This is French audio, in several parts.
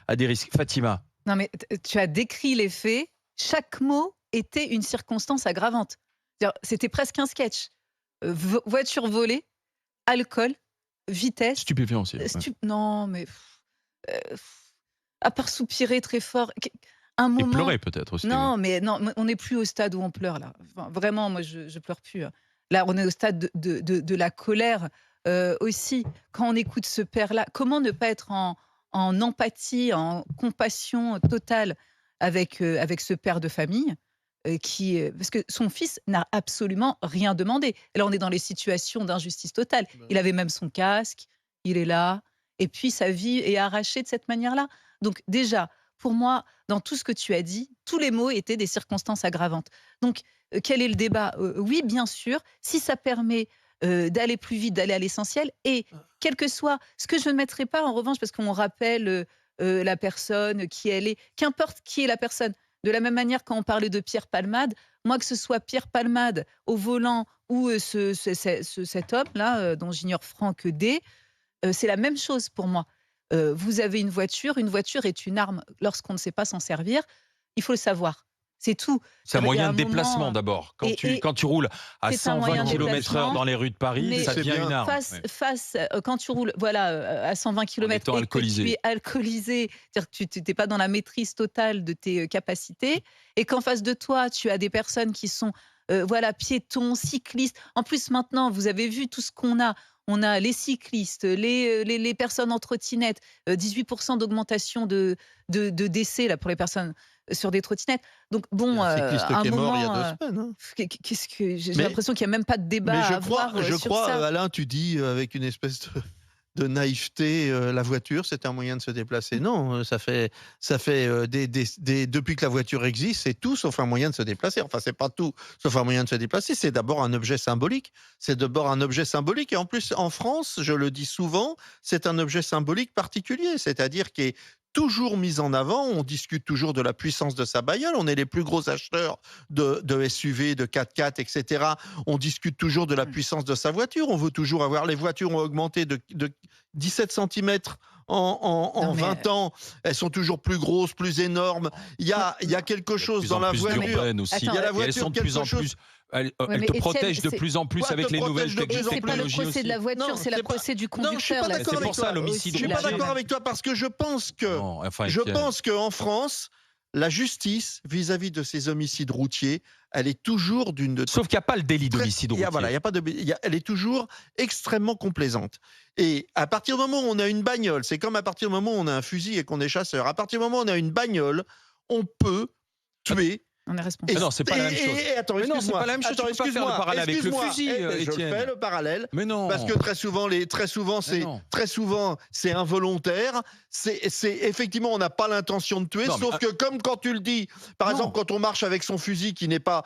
à des risques. Fatima. Non, mais tu as décrit les faits. Chaque mot était une circonstance aggravante. C'était presque un sketch. Voiture volée, alcool, vitesse. Stupéfiant aussi. Ouais. Non, mais à part soupirer très fort. Un Et moment. pleurer peut-être aussi. Non, mais non, on n'est plus au stade où on pleure là. Enfin, vraiment, moi, je pleure plus. Hein. Là, on est au stade de la colère aussi. Quand on écoute ce père-là, comment ne pas être en empathie, en compassion totale avec ce père de famille parce que son fils n'a absolument rien demandé. Et là, on est dans les situations d'injustice totale. Il avait même son casque, il est là, et puis sa vie est arrachée de cette manière-là. Donc déjà, pour moi, dans tout ce que tu as dit, tous les mots étaient des circonstances aggravantes. Donc, quel est le débat? Oui, bien sûr, si ça permet d'aller plus vite, d'aller à l'essentiel, et quel que soit ce que je ne mettrai pas en revanche, parce qu'on rappelle la personne, qui elle est, qu'importe qui est la personne. De la même manière, quand on parlait de Pierre Palmade, moi, que ce soit Pierre Palmade au volant ou cet homme-là, dont j'ignore Franck D, c'est la même chose pour moi. Vous avez une voiture est une arme lorsqu'on ne sait pas s'en servir. Il faut le savoir. C'est tout. C'est un Il y a moyen de moment, déplacement d'abord. Quand tu roules à c'est un moyen 120 de km/h déplacement, dans les rues de Paris, mais ça devient une arme. quand tu roules à 120 km étant et que alcoolisé. tu es alcoolisé, c'est-à-dire que tu n'es pas dans la maîtrise totale de tes capacités, et qu'en face de toi, tu as des personnes qui sont piétons, cyclistes. En plus, maintenant, vous avez vu tout ce qu'on a. On a les cyclistes, les personnes en trottinette, 18% d'augmentation de décès là, pour les personnes sur des trottinettes. Donc Il y bon, a un à cycliste un qui est mort il y a moment, 2 semaines. Hein. qu'est-ce que j'ai Mais- l'impression qu'il n'y a même pas de débat Mais à je crois, avoir sur ça. Alain, tu dis avec une espèce de naïveté, la voiture, c'est un moyen de se déplacer. Non, ça fait depuis que la voiture existe, c'est tout sauf un moyen de se déplacer. Enfin, c'est pas tout sauf un moyen de se déplacer. C'est d'abord un objet symbolique. C'est d'abord un objet symbolique. Et en plus, en France, je le dis souvent, c'est un objet symbolique particulier. C'est-à-dire qui est toujours mis en avant. On discute toujours de la puissance de sa bagnole. On est les plus gros acheteurs de SUV, de 4x4, etc. On discute toujours de la puissance de sa voiture. On veut toujours avoir... Les voitures ont augmenté de 17 cm en 20 ans. Elles sont toujours plus grosses, plus énormes. Il y a quelque chose dans la voiture. Aussi. Attends, Il y a la Et elles voiture, sont de plus en plus. Elles mais te Étienne, protègent de c'est- plus en plus Quoi, avec te les nouvelles protège de plus en C'est pas le technologies procès aussi. de la voiture, Non, c'est le c'est pas- procès du Non, je suis conducteur. pas là. d'accord C'est avec pour ça toi. l'homicide Je suis pas routier. d'accord avec toi parce que je pense que Non, enfin, je Étienne. pense qu'en France, la justice vis-à-vis de ces homicides routiers, elle est toujours d'une Sauf qu'il n'y a pas le délit d'homicide il y a, routier. voilà, il y a pas de, elle est toujours extrêmement complaisante. Et à partir du moment où on a une bagnole, c'est comme à partir du moment où on a un fusil et qu'on est chasseur. À partir du moment où on a une bagnole, on peut tuer. On est Et, responsable. non, c'est pas la même chose. Attends, Mais non, c'est excuse-moi. pas la même chose. Attends, Tu peux pas faire le excuse-moi, parallèle avec le excuse-moi. fusil, Mais je Étienne. fais le parallèle. Mais non. Parce que très souvent, c'est involontaire. C'est effectivement, on n'a pas l'intention de tuer. Non, mais- sauf que comme quand tu le dis, par Non. exemple, quand on marche avec son fusil qui n'est pas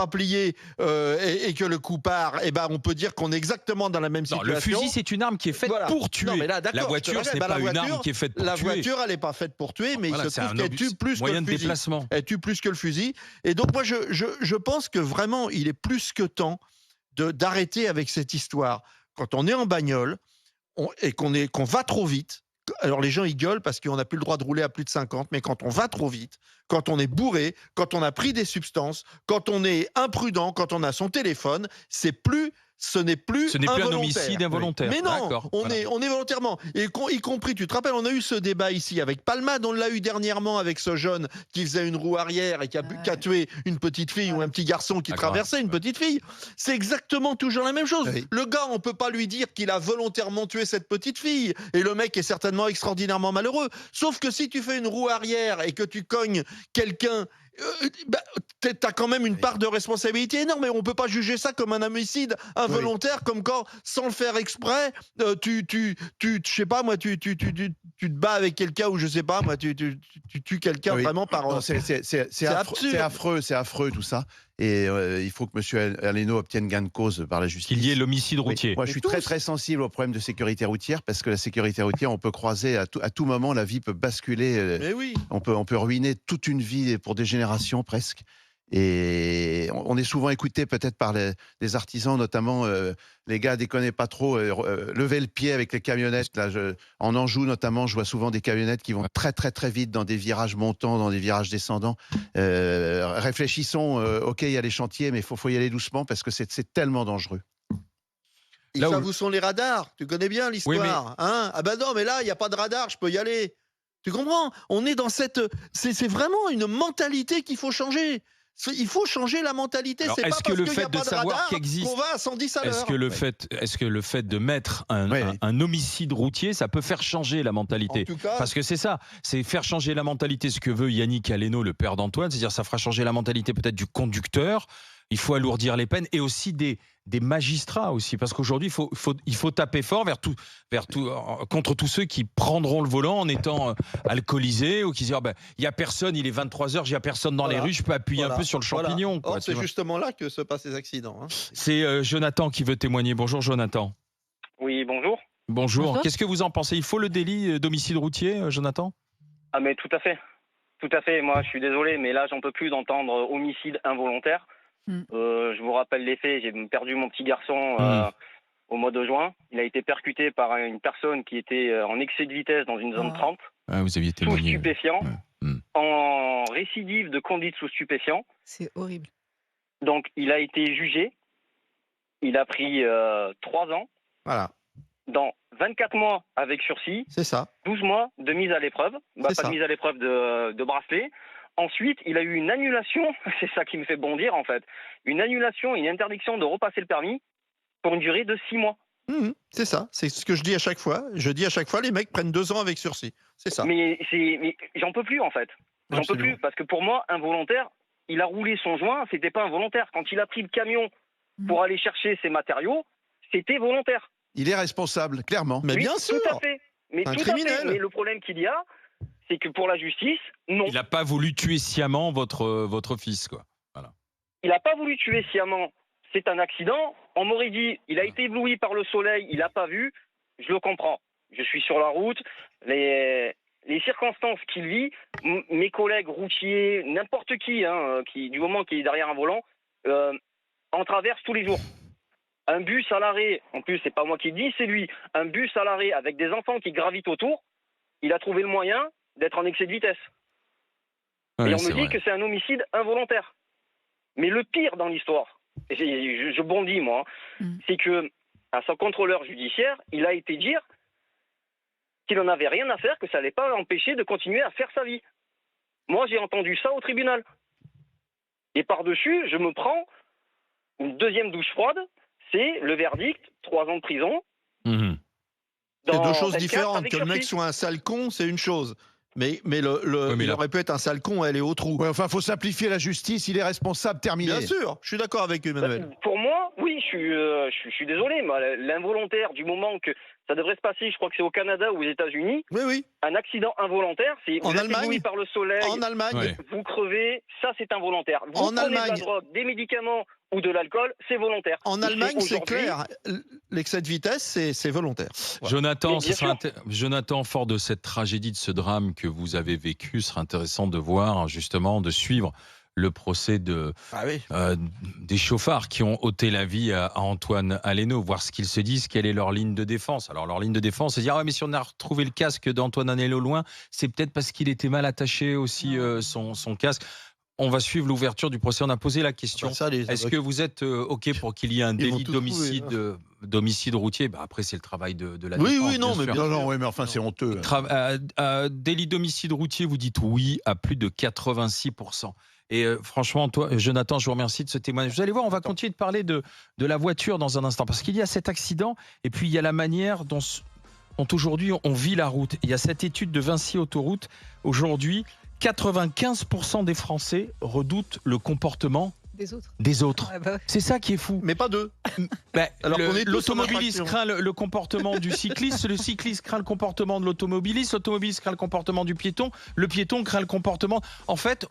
plié et que le coup part, eh ben, on peut dire qu'on est exactement dans la même Non, situation. le fusil, c'est une arme qui est faite Voilà. pour tuer. Non, mais là, d'accord, La je te voiture, l'arrête. ce n'est Bah, pas la une arme voiture- qui est faite pour La tuer. voiture, elle n'est pas faite pour tuer, mais Voilà, il se c'est trouve un qu'elle tue plus que moyen le de fusil. déplacement. Elle tue plus que le fusil. Et donc, moi, je pense que vraiment, il est plus que temps d'arrêter avec cette histoire. Quand on est en bagnole et qu'on va trop vite, alors les gens ils gueulent parce qu'on n'a plus le droit de rouler à plus de 50, mais quand on va trop vite, quand on est bourré, quand on a pris des substances, quand on est imprudent, quand on a son téléphone, ce n'est plus un involontaire. homicide involontaire. Mais non, D'accord, on voilà. est volontairement. Et y compris, tu te rappelles, on a eu ce débat ici avec Palmade, on l'a eu dernièrement avec ce jeune qui faisait une roue arrière et qui a tué une petite fille ou un petit garçon qui traversait une petite fille. C'est exactement toujours la même chose. Oui. Le gars, on peut pas lui dire qu'il a volontairement tué cette petite fille. Et le mec est certainement extraordinairement malheureux. Sauf que si tu fais une roue arrière et que tu cognes quelqu'un, t'as quand même une part de responsabilité énorme, et on peut pas juger ça comme un homicide involontaire, comme quand, sans le faire exprès, je sais pas moi, tu te bats avec quelqu'un, ou je sais pas moi, tu tues quelqu'un vraiment par... Non, c'est absurde. c'est affreux tout ça. Et il faut que M. Aleno obtienne gain de cause par la justice. Qu'il y ait l'homicide routier. Moi, je suis très très sensible au problème de sécurité routière, parce que la sécurité routière, on peut croiser à tout moment, la vie peut basculer. Mais oui. On peut ruiner toute une vie pour des générations presque. Et on est souvent écouté peut-être par les artisans, notamment les gars déconnez pas trop, levez le pied avec les camionnettes. Là, en Anjou notamment, je vois souvent des camionnettes qui vont très très très vite dans des virages montants, dans des virages descendants. Réfléchissons, ok, il y a les chantiers, mais il faut y aller doucement parce que c'est tellement dangereux. Et Là ça, où- vous sont les radars. Tu connais bien l'histoire. Hein, ah ben non, mais là, il n'y a pas de radar, je peux y aller. Tu comprends? On est dans cette... C'est vraiment une mentalité qu'il faut changer. Il faut changer la mentalité. Alors, C'est pas est-ce que parce le qu'il n'y a fait de pas de savoir radar qu'existe- qu'on va à 110 à l'heure. Est-ce que le fait de mettre Oui. un homicide routier, ça peut faire changer la En mentalité? tout cas, Parce que c'est ça, c'est faire changer la mentalité, ce que veut Yannick Aleno, le père d'Antoine, c'est-à-dire ça fera changer la mentalité peut-être du conducteur, il faut alourdir les peines, et aussi des magistrats aussi, parce qu'aujourd'hui il faut taper fort contre tous ceux qui prendront le volant en étant alcoolisés, ou qui disent il y a personne, il est 23h, il y a personne dans les Voilà. rues, je peux appuyer un peu sur le champignon. quoi, Or, tu c'est vois. justement là que se passent les accidents. Hein. C'est Jonathan qui veut témoigner. Bonjour Jonathan. Oui, bonjour. Bonjour. Bonjour. Qu'est-ce que vous en pensez? Il faut le délit d'homicide routier, Jonathan? Ah mais tout à fait. Tout à fait. Moi, je suis désolé, mais là, j'en peux plus d'entendre homicide involontaire. Je vous rappelle les faits. J'ai perdu mon petit garçon au mois de juin. Il a été percuté par une personne qui était en excès de vitesse dans une zone 30, Ah, vous aviez sous témoigné. stupéfiant, Ouais. en récidive de conduite sous stupéfiant. C'est horrible. Donc, il a été jugé. Il a pris 3 ans, Voilà, dans 24 mois avec sursis, c'est ça. 12 mois de mise à l'épreuve, C'est pas ça. de mise à l'épreuve de bracelet. Ensuite, il a eu une annulation, c'est ça qui me fait bondir en fait, une annulation, une interdiction de repasser le permis pour une durée de 6 mois. C'est ça, c'est ce que je dis à chaque fois. Je dis à chaque fois, les mecs prennent 2 ans avec sursis. C'est ça. Mais j'en peux plus en fait. J'en peux Absolument. plus parce que pour moi, involontaire, il a roulé son joint, c'était pas involontaire. Quand il a pris le camion pour aller chercher ses matériaux, c'était volontaire. Il est responsable, clairement. Mais Oui, bien sûr. Tout à fait. Mais Un tout à criminel. fait. Mais le problème qu'il y a, c'est que pour la justice, non. Il n'a pas voulu tuer sciemment votre fils, quoi. Il n'a pas voulu tuer sciemment. C'est un accident. On m'aurait dit, il a été ébloui par le soleil, il n'a pas vu. Je le comprends. Je suis sur la route. Les circonstances qu'il vit, mes collègues routiers, n'importe qui, du moment qui est derrière un volant, en traverse tous les jours. Un bus à l'arrêt, en plus, c'est pas moi qui le dis, c'est lui. Un bus à l'arrêt avec des enfants qui gravitent autour. Il a trouvé le moyen d'être en excès de vitesse. Ouais, Et on c'est me dit vrai. que c'est un homicide involontaire. Mais le pire dans l'histoire, et je bondis moi, c'est que à son contrôleur judiciaire, il a été dire qu'il n'en avait rien à faire, que ça n'allait pas l'empêcher de continuer à faire sa vie. Moi, j'ai entendu ça au tribunal. Et par-dessus, je me prends une deuxième douche froide, c'est le verdict, 3 ans de prison. Mhm. C'est dans 2 choses 24 différentes. avec Que le mec sursis. soit un sale con, c'est une chose. Mais mais il là- aurait pu être un sale con, elle est au trou. Ouais, enfin, faut simplifier la justice. Il est responsable, terminé. Bien sûr, je suis d'accord avec Emmanuel. Pour moi, oui, je suis désolé, mais l'involontaire, du moment que ça devrait se passer, je crois que c'est au Canada ou aux États-Unis, Oui, oui. un accident involontaire, c'est En vous êtes Allemagne ébloui par le soleil, En Allemagne, Ouais. vous crevez, ça c'est involontaire. Vous En prenez de Allemagne- la drogue, des médicaments ou de l'alcool, c'est volontaire. en Et Allemagne, c'est aujourd'hui- clair. L'excès de vitesse, c'est volontaire. Voilà. Jonathan, Mais bien Jonathan, fort de cette tragédie, de ce drame que vous avez vécu, ce serait intéressant de voir, justement, de suivre le procès Ah oui. des chauffards qui ont ôté la vie à Antoine Aleno, voir ce qu'ils se disent, quelle est leur ligne de défense. Alors leur ligne de défense, c'est dire mais si on a retrouvé le casque d'Antoine Aleno loin, c'est peut-être parce qu'il était mal attaché aussi son casque. On va suivre l'ouverture du procès. On a posé la question. Bah, ça, les Est-ce que vous êtes OK pour qu'il y ait un Ils vont délit tout trouver, d'homicide routier? Après, c'est le travail de la Oui, défense. oui, non, mais sûr. bien Non, sûr. non, oui, mais enfin, c'est honteux. Délit d'homicide routier, vous dites oui à plus de 86%. Et franchement, toi, Jonathan, je vous remercie de ce témoignage. Vous allez voir, on va continuer de parler de la voiture dans un instant, parce qu'il y a cet accident, et puis il y a la manière dont aujourd'hui on vit la route. Il y a cette étude de Vinci Autoroute. Aujourd'hui, 95% des Français redoutent le comportement Des autres. des autres. Ouais, bah ouais. C'est ça qui est fou. Mais pas 2. Ben, Alors qu'on est tous en l'automobiliste infraction. craint le comportement du cycliste, le cycliste craint le comportement de l'automobiliste craint le comportement du piéton, le piéton craint le comportement. En fait,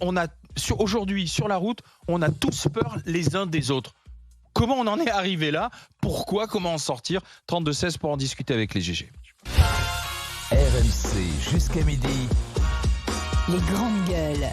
aujourd'hui sur la route, on a tous peur les uns des autres. Comment on en est arrivé là? Pourquoi? Comment en sortir? 32-16 pour en discuter avec les GG. RMC jusqu'à midi. Les grandes gueules.